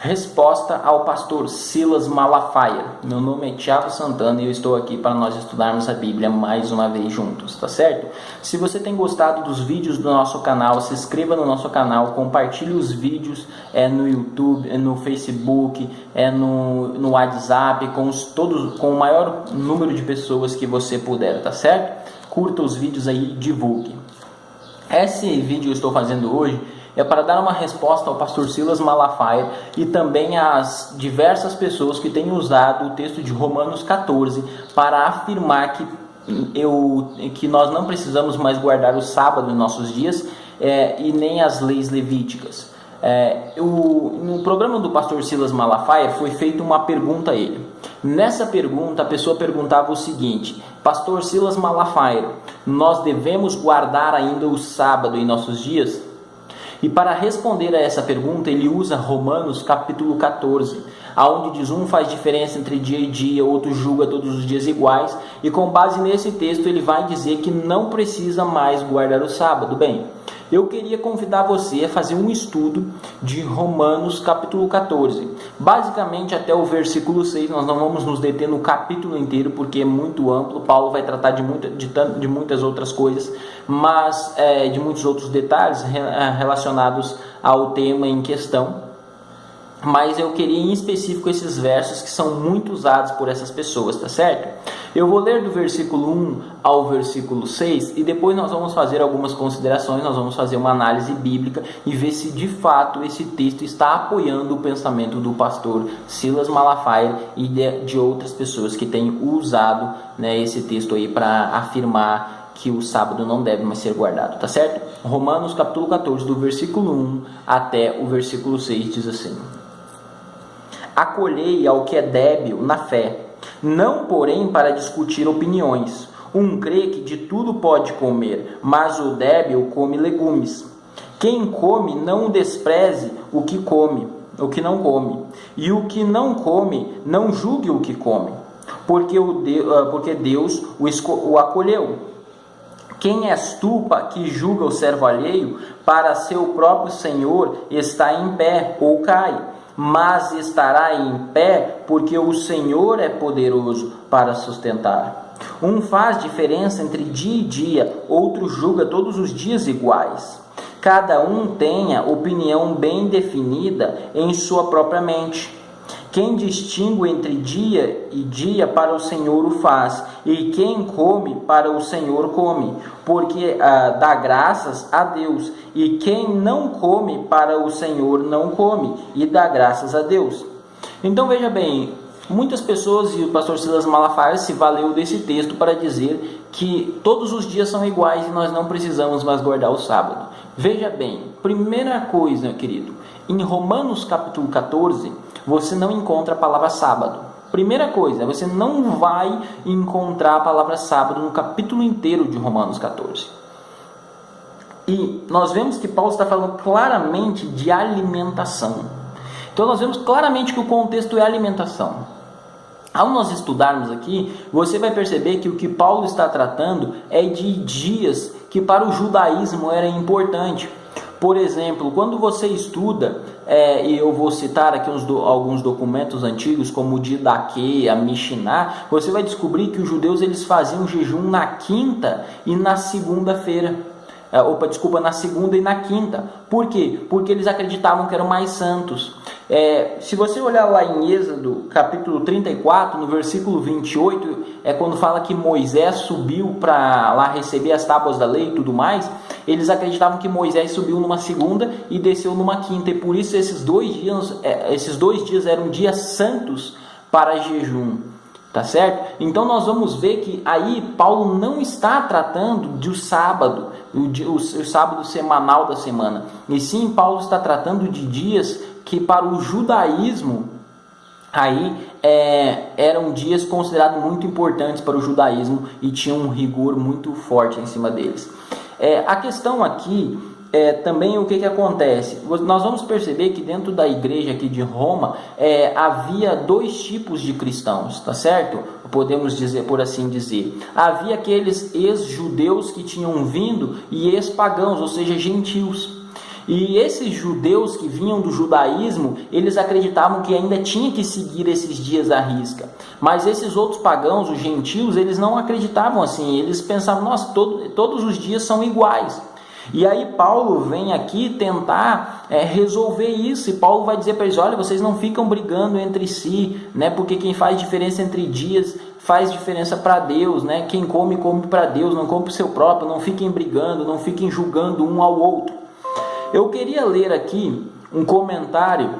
Resposta ao pastor Silas Malafaia. Meu nome é Thiago Santana e eu estou aqui para nós estudarmos a Bíblia mais uma vez juntos, tá certo? Se você tem gostado dos vídeos do nosso canal, se inscreva no nosso canal, compartilhe os vídeos no YouTube, no Facebook, no WhatsApp, com o maior número de pessoas que você puder, tá certo? Curta os vídeos aí e divulgue. Esse vídeo que eu estou fazendo hoje é para dar uma resposta ao pastor Silas Malafaia e também às diversas pessoas que têm usado o texto de Romanos 14 para afirmar que nós não precisamos mais guardar o sábado em nossos dias e nem as leis levíticas. No programa do pastor Silas Malafaia foi feita uma pergunta a ele. Nessa pergunta a pessoa perguntava o seguinte: pastor Silas Malafaia, nós devemos guardar ainda o sábado em nossos dias? E para responder a essa pergunta, ele usa Romanos capítulo 14, onde diz: um faz diferença entre dia e dia, outro julga todos os dias iguais, e com base nesse texto ele vai dizer que não precisa mais guardar o sábado. Bem, eu queria convidar você a fazer um estudo de Romanos capítulo 14, basicamente até o versículo 6, nós não vamos nos deter no capítulo inteiro, porque é muito amplo, Paulo vai tratar de muitas outras coisas, mas de muitos outros detalhes relacionados ao tema em questão. Mas eu queria em específico esses versos que são muito usados por essas pessoas, tá certo? Eu vou ler do versículo 1 ao versículo 6 e depois nós vamos fazer algumas considerações, nós vamos fazer uma análise bíblica e ver se de fato esse texto está apoiando o pensamento do pastor Silas Malafaia e de outras pessoas que têm usado, esse texto aí para afirmar que o sábado não deve mais ser guardado, tá certo? Romanos capítulo 14, do versículo 1 até o versículo 6 diz assim: acolhei ao que é débil na fé, não porém para discutir opiniões. Um crê que de tudo pode comer, mas o débil come legumes. Quem come não despreze o que não come, e o que não come não julgue o que come, porque Deus o acolheu. Quem és tu que julga o servo alheio? Para seu próprio Senhor está em pé ou cai, mas estará em pé porque o Senhor é poderoso para sustentar. Um faz diferença entre dia e dia, outro julga todos os dias iguais. Cada um tenha opinião bem definida em sua própria mente. Quem distingue entre dia e dia para o Senhor o faz, e quem come para o Senhor come, porque dá graças a Deus. E quem não come para o Senhor não come, e dá graças a Deus. Então veja bem, muitas pessoas, e o pastor Silas Malafaia se valeu desse texto para dizer que todos os dias são iguais e nós não precisamos mais guardar o sábado. Veja bem, primeira coisa, querido, em Romanos capítulo 14, você não encontra a palavra sábado. Primeira coisa, você não vai encontrar a palavra sábado no capítulo inteiro de Romanos 14. E nós vemos que Paulo está falando claramente de alimentação. Então nós vemos claramente que o contexto é alimentação. Ao nós estudarmos aqui, você vai perceber que o que Paulo está tratando é de dias que para o judaísmo era importante. Por exemplo, quando você estuda, e eu vou citar aqui alguns documentos antigos, como o Didaquê, a Mishnah, você vai descobrir que os judeus eles faziam jejum na quinta e na segunda-feira. Na segunda e na quinta. Por quê? Porque eles acreditavam que eram mais santos. Se você olhar lá em Êxodo, capítulo 34, no versículo 28, é quando fala que Moisés subiu para lá receber as tábuas da lei e tudo mais. Eles acreditavam que Moisés subiu numa segunda e desceu numa quinta. E por isso esses dois dias eram dias santos para jejum. Tá certo? Então nós vamos ver que aí Paulo não está tratando de sábado, o sábado semanal da semana. E sim, Paulo está tratando de dias que para o judaísmo aí eram dias considerados muito importantes para o judaísmo e tinham um rigor muito forte em cima deles. A questão aqui também o que acontece? Nós vamos perceber que dentro da igreja aqui de Roma havia dois tipos de cristãos, tá certo? Podemos dizer, por assim dizer. Havia aqueles ex-judeus que tinham vindo e ex-pagãos, ou seja, gentios. E esses judeus que vinham do judaísmo, eles acreditavam que ainda tinha que seguir esses dias à risca. Mas esses outros pagãos, os gentios, eles não acreditavam assim. Eles pensavam, nossa, todos os dias são iguais. E aí Paulo vem aqui tentar resolver isso. E Paulo vai dizer para eles, olha, vocês não ficam brigando entre si, né? Porque quem faz diferença entre dias faz diferença para Deus, né? Quem come, come para Deus, não come para o seu próprio. Não fiquem brigando, não fiquem julgando um ao outro. Eu queria ler aqui um comentário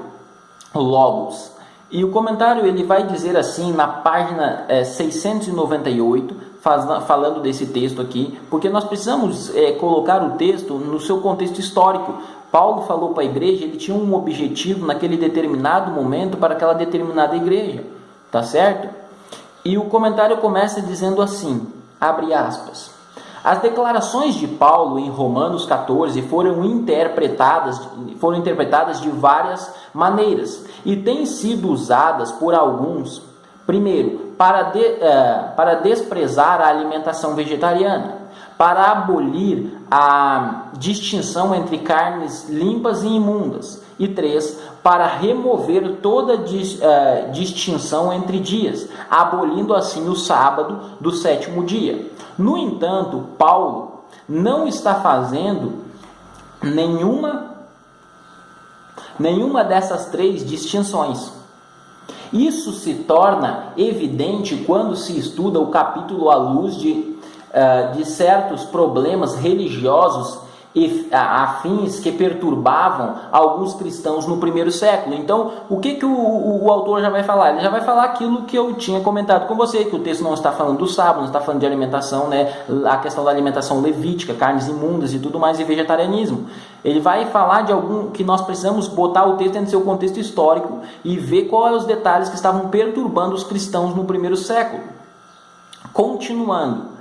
Logos. E o comentário ele vai dizer assim na página 698, falando desse texto aqui, porque nós precisamos colocar o texto no seu contexto histórico. Paulo falou para a igreja, ele tinha um objetivo naquele determinado momento para aquela determinada igreja, tá certo? E o comentário começa dizendo assim, abre aspas. As declarações de Paulo em Romanos 14 foram interpretadas de várias maneiras e têm sido usadas por alguns, primeiro, para desprezar a alimentação vegetariana, para abolir a distinção entre carnes limpas e imundas, e 3, para remover toda distinção entre dias, abolindo assim o sábado do 7º dia. No entanto, Paulo não está fazendo nenhuma dessas 3 distinções. Isso se torna evidente quando se estuda o capítulo à luz de certos problemas religiosos e afins que perturbavam alguns cristãos no primeiro século. Então, o que o autor já vai falar? Ele já vai falar aquilo que eu tinha comentado com você, que o texto não está falando do sábado, não está falando de alimentação, né? A questão da alimentação levítica, carnes imundas e tudo mais, e vegetarianismo. Ele vai falar de algum que nós precisamos botar o texto dentro do seu contexto histórico e ver quais são os detalhes que estavam perturbando os cristãos no primeiro século. Continuando.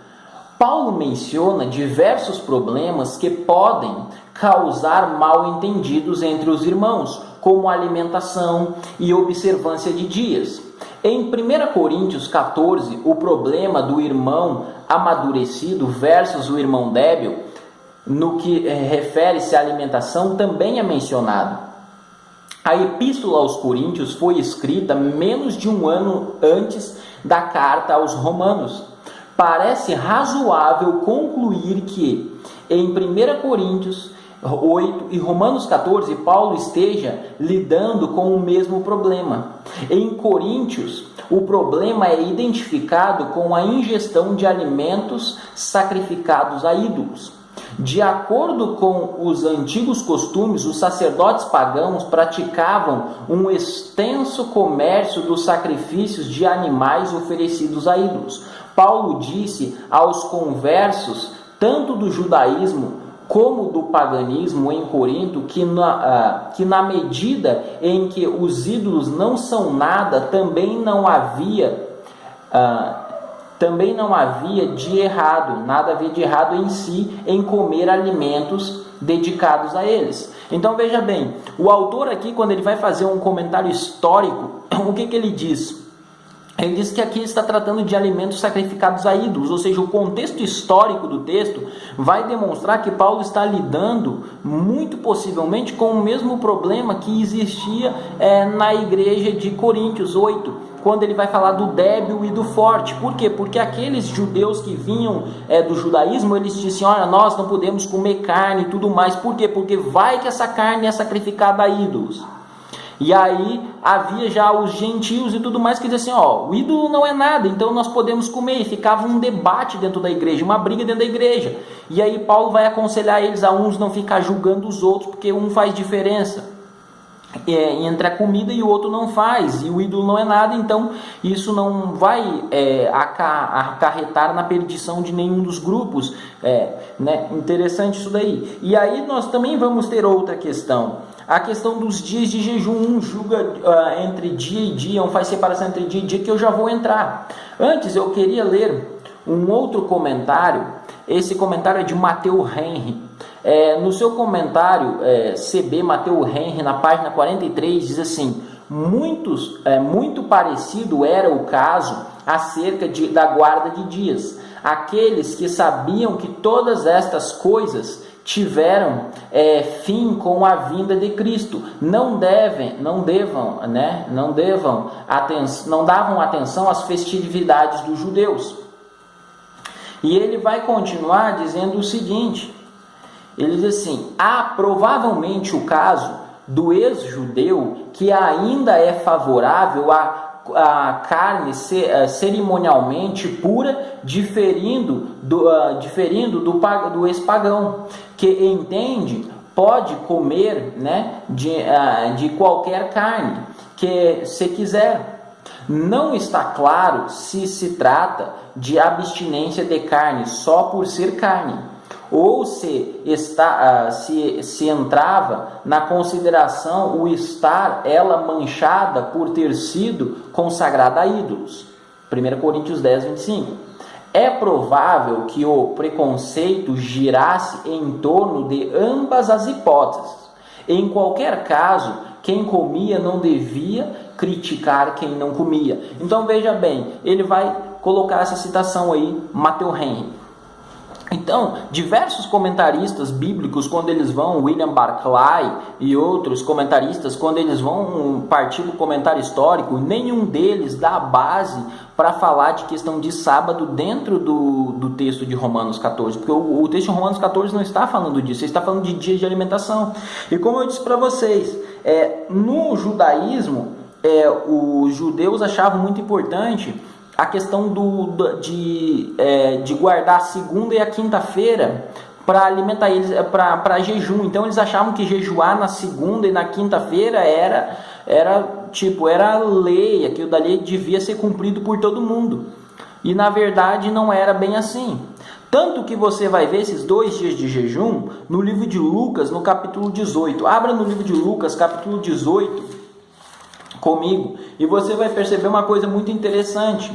Paulo menciona diversos problemas que podem causar mal-entendidos entre os irmãos, como alimentação e observância de dias. Em 1 Coríntios 14, o problema do irmão amadurecido versus o irmão débil, no que refere-se à alimentação, também é mencionado. A Epístola aos Coríntios foi escrita menos de um ano antes da carta aos Romanos. Parece razoável concluir que em 1 Coríntios 8 e Romanos 14, Paulo esteja lidando com o mesmo problema. Em Coríntios, o problema é identificado com a ingestão de alimentos sacrificados a ídolos. De acordo com os antigos costumes, os sacerdotes pagãos praticavam um extenso comércio dos sacrifícios de animais oferecidos a ídolos. Paulo disse aos conversos, tanto do judaísmo como do paganismo em Corinto, que na medida em que os ídolos não são nada, também não havia nada havia de errado em si em comer alimentos dedicados a eles. Então veja bem, o autor aqui, quando ele vai fazer um comentário histórico, o que ele diz? Ele diz que aqui está tratando de alimentos sacrificados a ídolos, ou seja, o contexto histórico do texto vai demonstrar que Paulo está lidando, muito possivelmente, com o mesmo problema que existia na igreja de Coríntios 8, quando ele vai falar do débil e do forte. Por quê? Porque aqueles judeus que vinham do judaísmo, eles diziam, olha, nós não podemos comer carne e tudo mais. Por quê? Porque vai que essa carne é sacrificada a ídolos. E aí havia já os gentios e tudo mais que diziam assim, o ídolo não é nada, então nós podemos comer. E ficava um debate dentro da igreja, uma briga dentro da igreja. E aí Paulo vai aconselhar eles a uns não ficar julgando os outros, porque um faz diferença entre a comida e o outro não faz, e o ídolo não é nada, então isso não vai acarretar na perdição de nenhum dos grupos. Interessante isso daí. E aí nós também vamos ter outra questão. A questão dos dias de jejum, um julga entre dia e dia, um faz separação entre dia e dia, que eu já vou entrar. Antes eu queria ler um outro comentário, esse comentário é de Matteo Henry. No seu comentário, CB Matteo Henry, na página 43, diz assim, muito parecido era o caso acerca da guarda de dias. Aqueles que sabiam que todas estas coisas tiveram fim com a vinda de Cristo. Não davam atenção às festividades dos judeus. E ele vai continuar dizendo o seguinte, ele diz assim: há provavelmente o caso do ex-judeu que ainda é favorável a carne cerimonialmente pura, diferindo do ex-pagão, que entende pode comer, né, de qualquer carne que se quiser. Não está claro se trata de abstinência de carne só por ser carne, ou se entrava na consideração o estar ela manchada por ter sido consagrada a ídolos. 1 Coríntios 10, 25. É provável que o preconceito girasse em torno de ambas as hipóteses. Em qualquer caso, quem comia não devia criticar quem não comia. Então veja bem, ele vai colocar essa citação aí, Matthew Henry. Então, diversos comentaristas bíblicos, quando eles vão, William Barclay e outros comentaristas, quando eles vão partir do comentário histórico, nenhum deles dá base para falar de questão de sábado dentro do texto de Romanos 14, porque o texto de Romanos 14 não está falando disso, ele está falando de dias de alimentação. E como eu disse para vocês, no judaísmo, os judeus achavam muito importante a questão de guardar a segunda e a quinta-feira para alimentar eles, para jejum. Então eles achavam que jejuar na segunda e na quinta-feira era lei, aquilo dali devia ser cumprido por todo mundo. E na verdade não era bem assim. Tanto que você vai ver esses 2 dias de jejum no livro de Lucas, no capítulo 18. Abra no livro de Lucas, capítulo 18, comigo, e você vai perceber uma coisa muito interessante.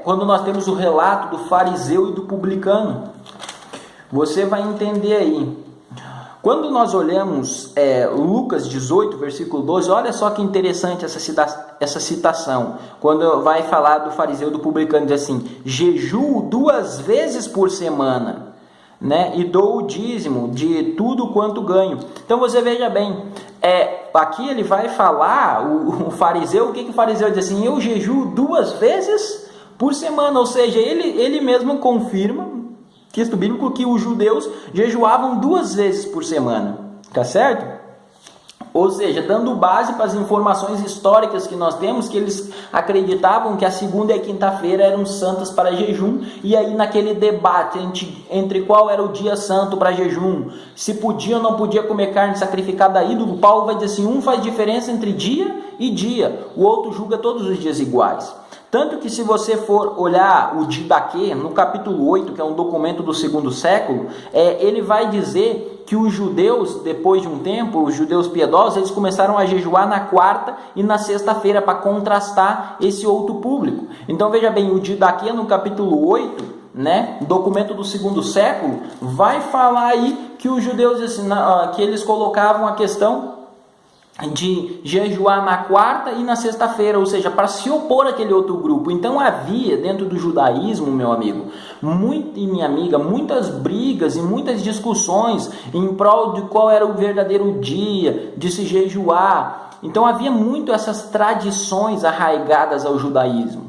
Quando nós temos o relato do fariseu e do publicano, você vai entender aí. Quando nós olhamos Lucas 18, versículo 12, olha só que interessante essa citação. Quando vai falar do fariseu e do publicano, diz assim: jejuo 2 vezes por semana, né, e dou o dízimo de tudo quanto ganho. Então você veja bem, aqui ele vai falar, o fariseu, o que o fariseu diz assim: eu jejuo 2 vezes por semana, ou seja, ele mesmo confirma, texto bíblico, que os judeus jejuavam 2 vezes por semana, tá certo? Ou seja, dando base para as informações históricas que nós temos, que eles acreditavam que a segunda e a quinta-feira eram santas para jejum, e aí naquele debate entre qual era o dia santo para jejum, se podia ou não podia comer carne sacrificada a ídolo, Paulo vai dizer assim: um faz diferença entre dia e dia, o outro julga todos os dias iguais. Tanto que se você for olhar o Didaquê, no capítulo 8, que é um documento do 2º século, ele vai dizer que os judeus, depois de um tempo, os judeus piedosos, eles começaram a jejuar na quarta e na sexta-feira para contrastar esse outro público. Então veja bem, o Didaquê no capítulo 8, né, documento do 2º século, vai falar aí que os judeus, que eles colocavam a questão de jejuar na quarta e na sexta-feira, ou seja, para se opor àquele outro grupo. Então havia dentro do judaísmo, meu amigo e minha amiga, muitas brigas e muitas discussões em prol de qual era o verdadeiro dia de se jejuar. Então havia muito essas tradições arraigadas ao judaísmo.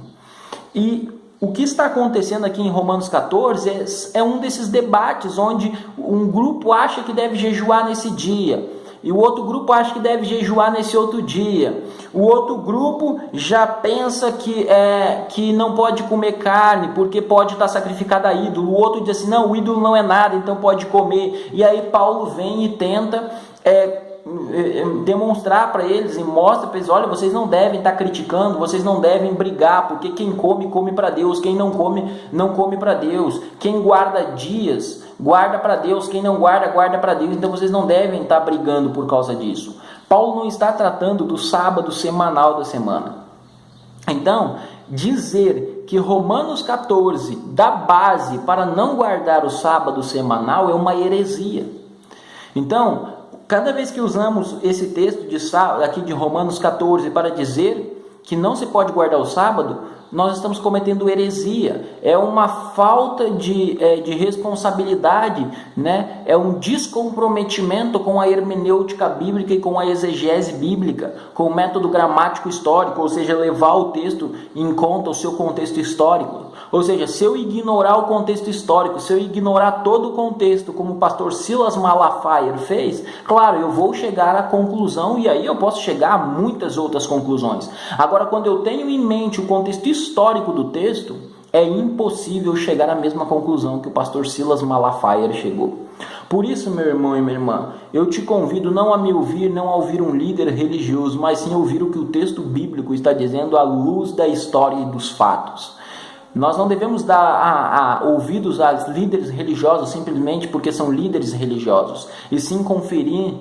E o que está acontecendo aqui em Romanos 14 é um desses debates onde um grupo acha que deve jejuar nesse dia, e o outro grupo acha que deve jejuar nesse outro dia. O outro grupo já pensa que não pode comer carne, porque pode estar sacrificada a ídolo. O outro diz assim: não, o ídolo não é nada, então pode comer. E aí Paulo vem e tenta demonstrar para eles e mostra para eles: olha, vocês não devem estar criticando, vocês não devem brigar, porque quem come, come para Deus, quem não come, não come para Deus, quem guarda dias, guarda para Deus, quem não guarda, guarda para Deus. Então vocês não devem estar brigando por causa disso. Paulo não está tratando do sábado semanal da semana. Então, dizer que Romanos 14 dá base para não guardar o sábado semanal é uma heresia. Então, cada vez que usamos esse texto aqui de Romanos 14 para dizer que não se pode guardar o sábado, nós estamos cometendo heresia. É uma falta de responsabilidade, né? É um descomprometimento com a hermenêutica bíblica e com a exegese bíblica, com o método gramático histórico, ou seja, levar o texto em conta o seu contexto histórico. Ou seja, se eu ignorar o contexto histórico, se eu ignorar todo o contexto, como o pastor Silas Malafaia fez, claro, eu vou chegar à conclusão, e aí eu posso chegar a muitas outras conclusões. Agora, quando eu tenho em mente o contexto histórico do texto, é impossível chegar à mesma conclusão que o pastor Silas Malafaia chegou. Por isso, meu irmão e minha irmã, eu te convido não a me ouvir, não a ouvir um líder religioso, mas sim a ouvir o que o texto bíblico está dizendo à luz da história e dos fatos. Nós não devemos dar ouvidos a líderes religiosos simplesmente porque são líderes religiosos, e sim conferir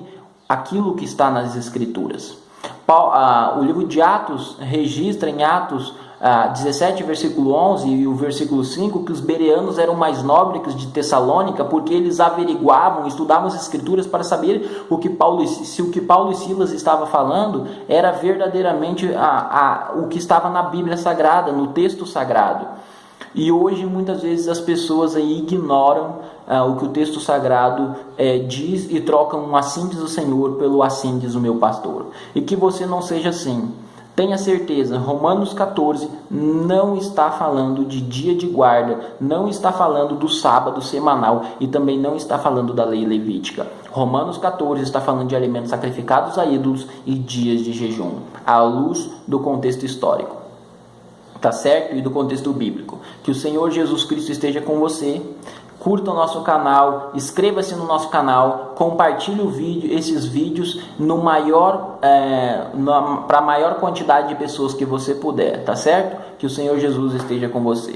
aquilo que está nas Escrituras. O livro de Atos registra em Atos 17, versículo 11 e o versículo 5, que os bereanos eram mais nobres que os de Tessalônica, porque eles averiguavam, estudavam as Escrituras para saber se o que Paulo e Silas estavam falando era verdadeiramente o que estava na Bíblia Sagrada, no texto sagrado. E hoje muitas vezes as pessoas aí ignoram o que o texto sagrado diz e trocam um assim diz o Senhor pelo assim diz o meu pastor. E que você não seja assim. Tenha certeza, Romanos 14 não está falando de dia de guarda, não está falando do sábado semanal e também não está falando da lei levítica. Romanos 14 está falando de alimentos sacrificados a ídolos e dias de jejum, à luz do contexto histórico. Tá certo? E do contexto bíblico. Que o Senhor Jesus Cristo esteja com você. Curta o nosso canal, inscreva-se no nosso canal, compartilhe esses vídeos para a maior quantidade de pessoas que você puder, tá certo? Que o Senhor Jesus esteja com você.